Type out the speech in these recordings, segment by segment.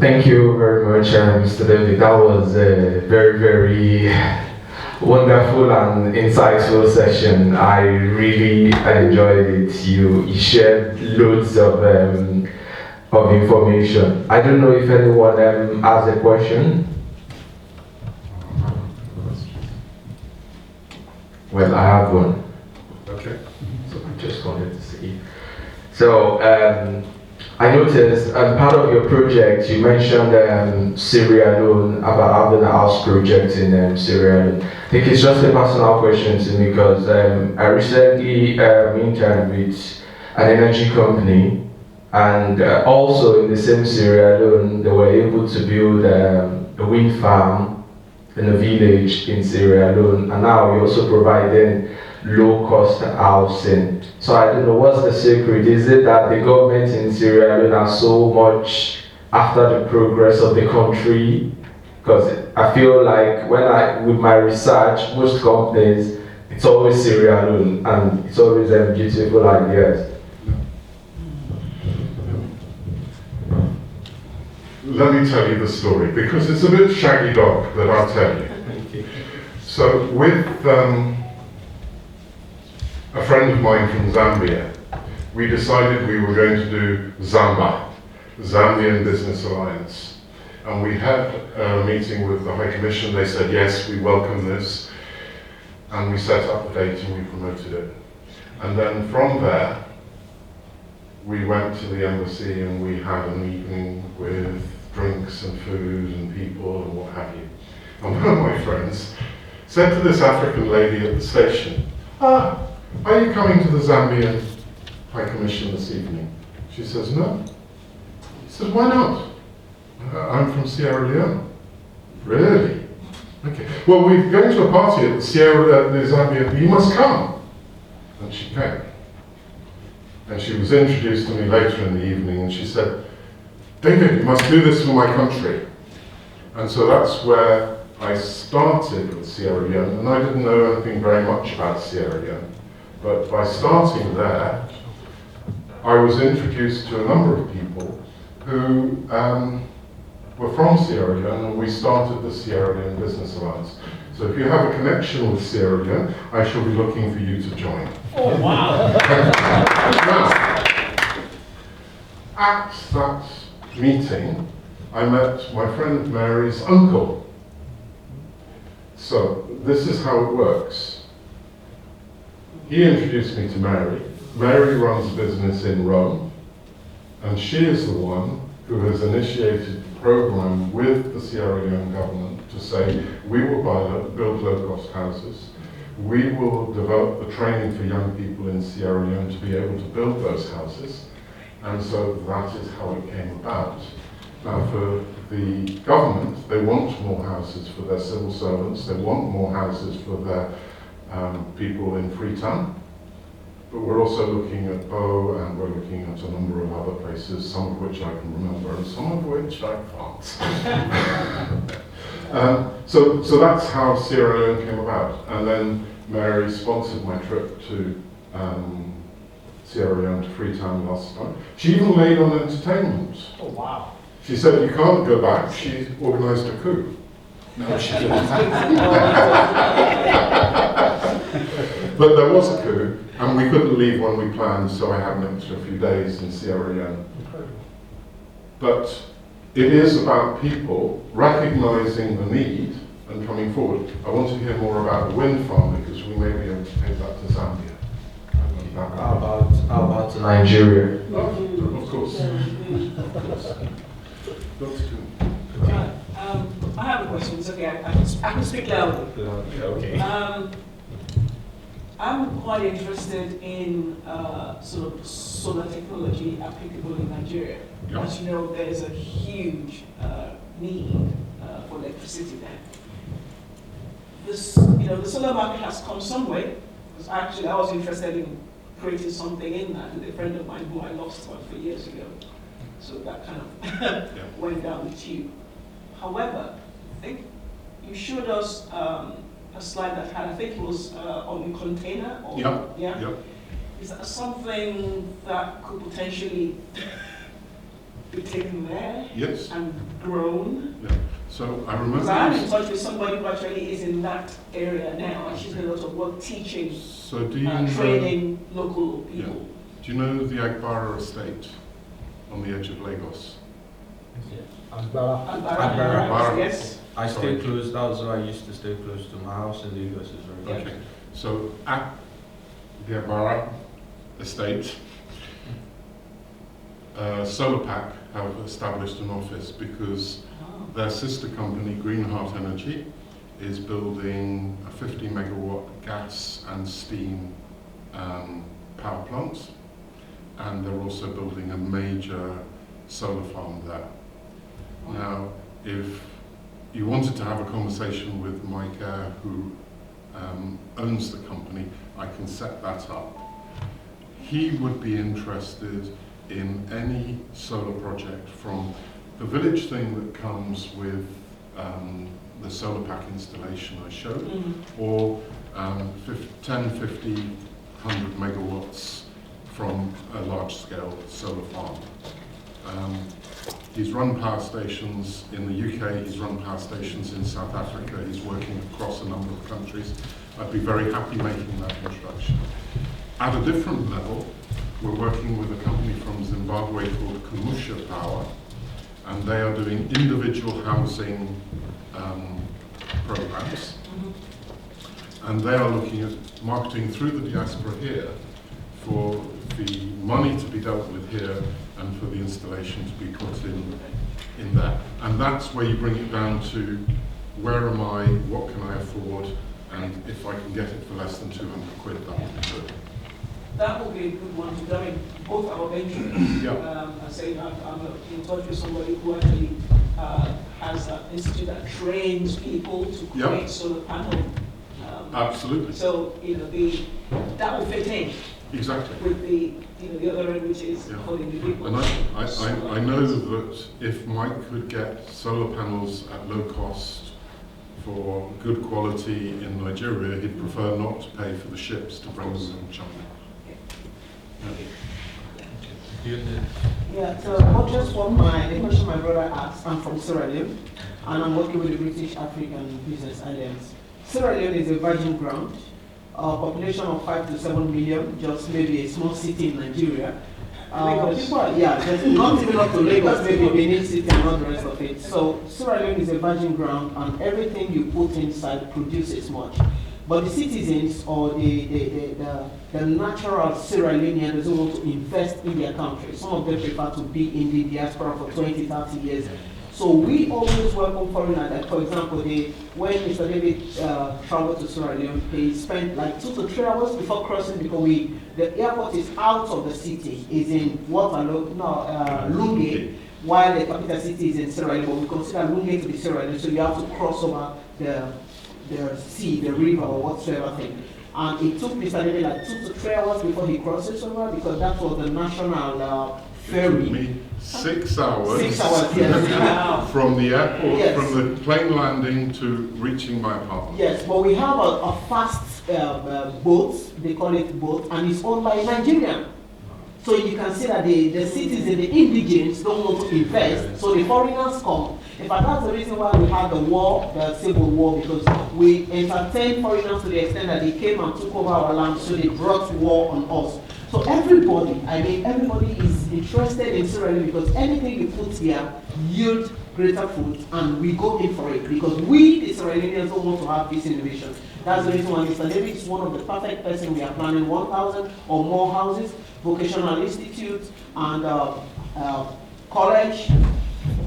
Thank you very much, Mr. David. That was a very, very wonderful and insightful session. I really enjoyed it. You shared loads of information. I don't know if anyone has a question. Well, I have one. Okay. So I just wanted to see. So I noticed part of your project, you mentioned Sierra Leone, about having a house project in Sierra Leone. I think it's just a personal question to me because I recently interned with an energy company, and also in the same Sierra Leone, they were able to build a wind farm in a village in Sierra Leone, and now we also provide low-cost housing. So I don't know, what's the secret? Is it that the government in Sierra Leone are so much after the progress of the country? Because I feel like with my research, most companies, it's always Sierra Leone, and it's always beautiful ideas. Let me tell you the story, because it's a bit shaggy dog, but I'll tell you. So with a friend of mine from Zambia, we decided we were going to do ZAMBA, Zambian Business Alliance. And we had a meeting with the High Commission. They said, yes, we welcome this. And we set up the date and we promoted it. And then from there, we went to the embassy and we had an evening with drinks and food and people and what have you. And one of my friends said to this African lady at the station, are you coming to the Zambian High Commission this evening? She says, no. He says, why not? I'm from Sierra Leone. Really? Okay. Well, we're going to a party at the Zambian, you must come. And she came. And she was introduced to me later in the evening, and she said, David, you must do this for my country. And so that's where I started with Sierra Leone, and I didn't know anything very much about Sierra Leone. But by starting there, I was introduced to a number of people who were from Sierra Leone, and we started the Sierra Leone Business Alliance. So if you have a connection with Sierra Leone, I shall be looking for you to join. Oh, wow. Now, at that meeting, I met my friend Mary's uncle. So this is how it works. He introduced me to Mary. Mary runs a business in Rome, and she is the one who has initiated the program with the Sierra Leone government to say, we will build low-cost houses. We will develop the training for young people in Sierra Leone to be able to build those houses. And so that is how it came about. Now for the government, they want more houses for their civil servants, they want more houses for their people in Freetown. But we're also looking at Bow, and we're looking at a number of other places, some of which I can remember and some of which I can't. So that's how Sierra Leone came about. And then Mary sponsored my trip to Sierra Leone to Freetown last time. She even made on entertainment. Oh, wow. She said, you can't go back. She organised a coup. No, she didn't. But there was a coup, and we couldn't leave when we planned, so I had an extra few days in Sierra Leone. But it is about people recognising the need and coming forward. I want to hear more about the wind farm, because we may be able to take that to Zambia. How about Nigeria? Oh, of course. I have a question. It's okay. I can speak loudly. Okay. I'm quite interested in sort of solar technology applicable in Nigeria. Yeah. As you know, there is a huge need for electricity there. The solar market has come some way. Because actually, I was interested in creating something in that with a friend of mine who I lost about 3 years ago. So that kind of went down the tube. However, I think you showed us a slide that had, I think it was on a container. Or, Yep. Is that something that could potentially be taken there Yes. and grown? Yeah. So I remember. Because I'm in touch with somebody who actually is in that area now, and she's doing a lot of work teaching, So do you know, training local people. do you know the Agbara estate on the edge of Lagos? Agbara. Yes. I stay close, that was why I used to stay close to my house in Lagos. Is very Okay. So at the Agbara estate, Solarpack have established an office because their sister company, Greenheart Energy, is building a 50 megawatt gas and steam power plant, and they're also building a major solar farm there. Now, if you wanted to have a conversation with Mike Eyre, who owns the company, I can set that up. He would be interested in any solar project, from the village thing that comes with the solar pack installation I showed, or 10, 50, 100 megawatts from a large-scale solar farm. He's run power stations in the UK, he's run power stations in South Africa, he's working across a number of countries. I'd be very happy making that introduction. At a different level, we're working with a company from Zimbabwe called Kumusha Power, and they are doing individual housing programs. And they are looking at marketing through the diaspora here for the money to be dealt with here and for the installation to be put in there. And that's where you bring it down to, where am I, what can I afford, and if I can get it for less than 200 quid, that would be good. That would be a good one to do. I mean, both our ventures. Yeah. I say I'm in touch with somebody who actually has an institute that trains people to create solar panel. Absolutely. So that will fit in. Exactly. With the the other end, which is for the individuals. And I know that if Mike could get solar panels at low cost for good quality in Nigeria, he'd prefer not to pay for the ships to bring them from China. Yeah, so just for the question my brother asked, I'm from Sierra Leone, and I'm working with the British African Business Alliance. Sierra Leone is a virgin ground, a population of 5 to 7 million, just maybe a small city in Nigeria. People are, just not even up to Lagos, maybe Benin City and all the rest of it. So Sierra Leone is a virgin ground, and everything you put inside produces much. But the citizens or the natural Sierra Leonean doesn't want to invest in their country. Some of them prefer to be in the diaspora for 20, 30 years. So we always welcome foreigners. Like for example, when Mr. David traveled to Sierra Leone, he spent like 2 to 3 hours before crossing, because the airport is out of the city, is in Lunge, while the capital city is in Sierra Leone. But we consider Lunge to be Sierra Leone, so you have to cross over the sea, the river, or whatsoever thing. And it took Mr. David like 2 to 3 hours before he crosses over, because that was the national ferry. It took me 6 hours. 6 hours, yes. From the airport, Yes. from the plane landing to reaching my apartment. Yes, but we have a fast boat, they call it boat, and it's owned by a Nigerian. So you can see that the citizens, the indigents, don't want to invest, so the foreigners come. In fact, that's the reason why we had the war, the civil war, because we entertained foreigners to the extent that they came and took over our land, so they brought war on us. So everybody is interested in Sierra Leone, because anything you put here yields greater fruit, and we go in for it, because we, the Sierra Leoneans, don't want to have this innovation. That's the reason why Mr. David is one of the perfect person. We are planning 1,000 or more houses, vocational institutes, and college,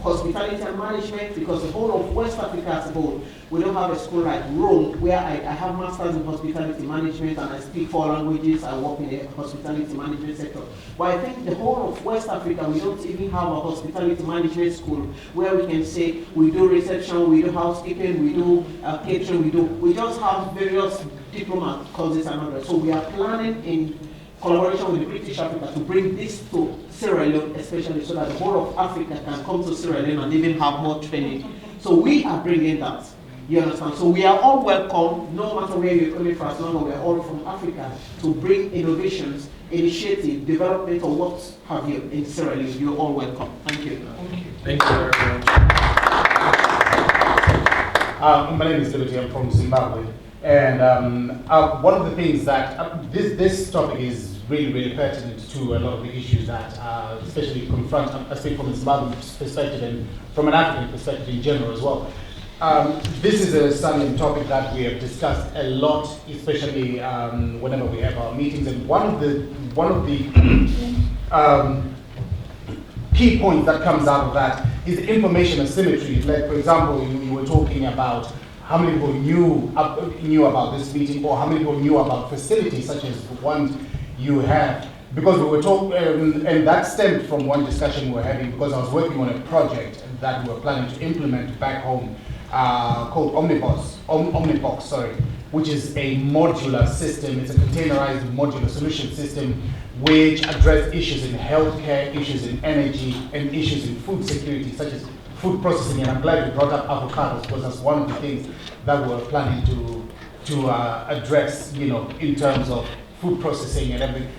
hospitality and management, because the whole of West Africa as a whole, we don't have a school like Rome, where I have masters in hospitality management and I speak 4 languages, I work in the hospitality management sector. But I think the whole of West Africa, we don't even have a hospitality management school where we can say we do reception, we do housekeeping, we do catering, we just have various diploma courses and others. So we are planning in collaboration with the British Africa to bring this to Sierra Leone, especially so that the whole of Africa can come to Sierra Leone and even have more training. So we are bringing that. You understand? So we are all welcome, no matter where you're coming from, as long as we are all from Africa, to bring innovations initiative, development, or what have you in Sierra Leone, you're all welcome. Thank you. Thank you very much. My name is Liberty. I'm from Zimbabwe, and one of the things that this topic is really pertinent to a lot of the issues that especially confront, I speak from a Zimbabwean perspective and from an African perspective in general as well. This is a salient topic that we have discussed a lot, especially whenever we have our meetings. And one of the key points that comes out of that is information asymmetry. Like, for example, you were talking about how many people knew about this meeting, or how many people knew about facilities such as the ones you have. Because we were talking, and that stemmed from one discussion we were having, because I was working on a project that we were planning to implement back home called Omnibox, which is a modular system. It's a containerized modular solution system which address issues in healthcare, issues in energy, and issues in food security, such as food processing. And I'm glad you brought up avocados, because that's one of the things that we're planning to address, in terms of food processing and everything.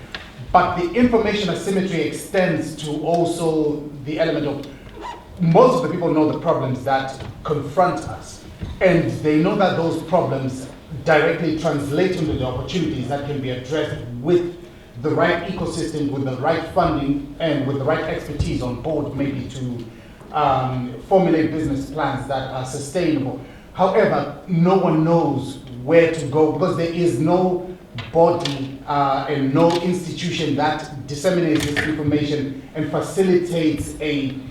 But the information asymmetry extends to also the element of, most of the people know the problems that confront us, and they know that those problems directly translate into the opportunities that can be addressed with the right ecosystem, with the right funding, and with the right expertise on board, maybe to formulate business plans that are sustainable. However, no one knows where to go, because there is no body and no institution that disseminates this information and facilitates an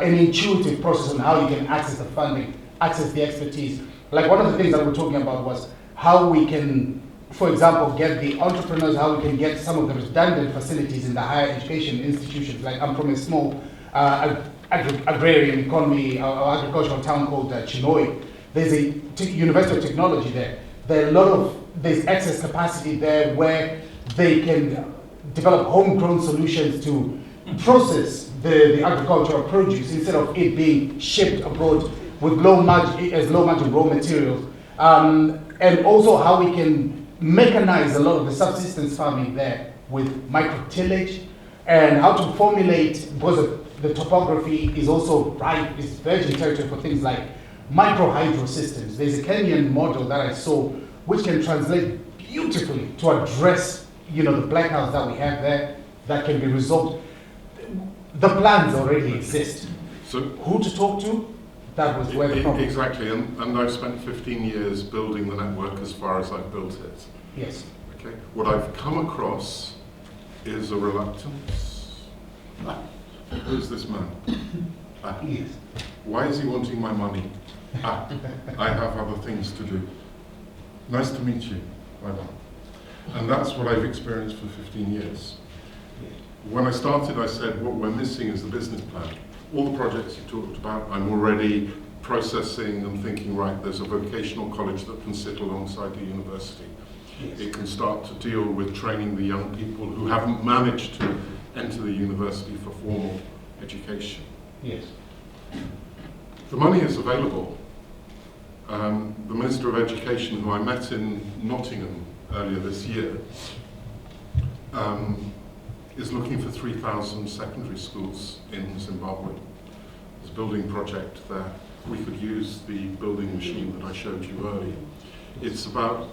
intuitive process on how you can access the funding, access the expertise. Like, one of the things that we're talking about was how we can, for example, get the entrepreneurs, how we can get some of the redundant facilities in the higher education institutions. Like, I'm from a small agrarian economy or agricultural town called Chinoi. There's a University of Technology there. There's excess capacity there where they can develop homegrown solutions to process the agricultural produce instead of it being shipped abroad with low margin raw materials. And also how we can mechanize a lot of the subsistence farming there with micro-tillage, and how to formulate, because the topography is also ripe, it's virgin territory for things like micro-hydro systems. There's a Kenyan model that I saw which can translate beautifully to address, the blackouts that we have there that can be resolved. The plans already exist. So who to talk to? That was where the problem. Exactly, and I've spent 15 years building the network as far as I've built it. Yes. Okay. What I've come across is a reluctance. Who's this man? Yes. Why is he wanting my money? I have other things to do. Nice to meet you. Bye-bye. And that's what I've experienced for 15 years. When I started, I said, what we're missing is the business plan. All the projects you talked about, I'm already processing and thinking, right, there's a vocational college that can sit alongside the university. Yes. It can start to deal with training the young people who haven't managed to enter the university for formal education. Yes. The money is available. The Minister of Education, who I met in Nottingham earlier this year, is looking for 3,000 secondary schools in Zimbabwe. There's a building project there. We could use the building machine that I showed you earlier. It's about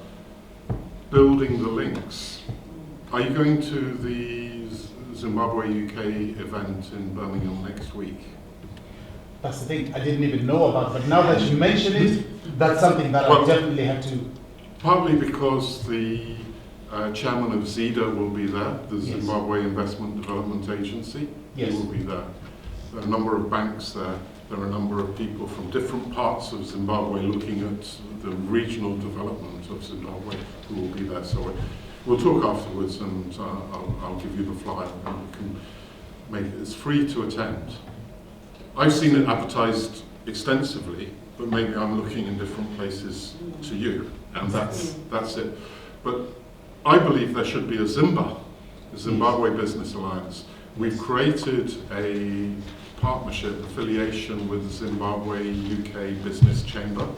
building the links. Are you going to the Zimbabwe UK event in Birmingham next week? That's the thing, I didn't even know about, but now that you mention it, that's something that I definitely have to. Partly because the chairman of ZEDA will be there, the Yes. Zimbabwe Investment Development Agency. Yes. He will be there. There are a number of banks there. There are a number of people from different parts of Zimbabwe looking at the regional development of Zimbabwe who will be there. So we'll talk afterwards, and I'll give you the flyer, and we can make it. It's free to attend. I've seen it advertised extensively, but maybe I'm looking in different places to you, and that's it. But I believe there should be a Zimbabwe Business Alliance. We've created a partnership affiliation with the Zimbabwe UK Business Chamber,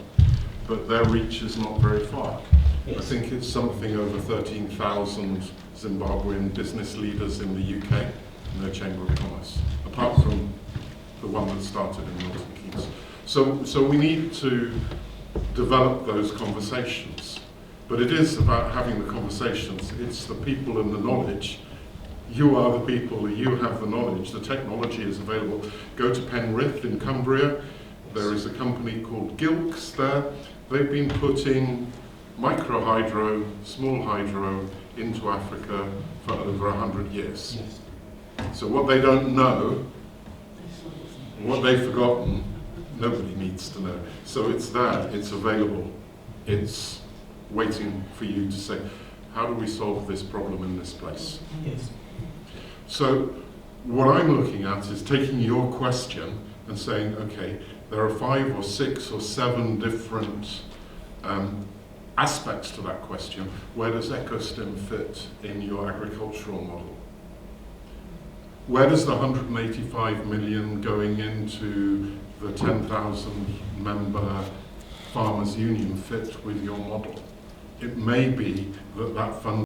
but their reach is not very far. Yes. I think it's something over 13,000 Zimbabwean business leaders in the UK, no Chamber of Commerce, apart from the one that started in Milton Keynes. So we need to develop those conversations. But it is about having the conversations. It's the people and the knowledge. You are the people, you have the knowledge, the technology is available. Go to Penrith in Cumbria, there is a company called Gilks there. They've been putting micro hydro, small hydro into Africa for over 100 years. So what they don't know, what they've forgotten, nobody needs to know. So it's there, it's available, it's waiting for you to say, how do we solve this problem in this place? Yes. So what I'm looking at is taking your question and saying, okay, there are 5 or 6 or 7 different aspects to that question. Where does EcoStim fit in your agricultural model? Where does the 185 million going into the 10,000 member farmers union fit with your model? It may be that that fund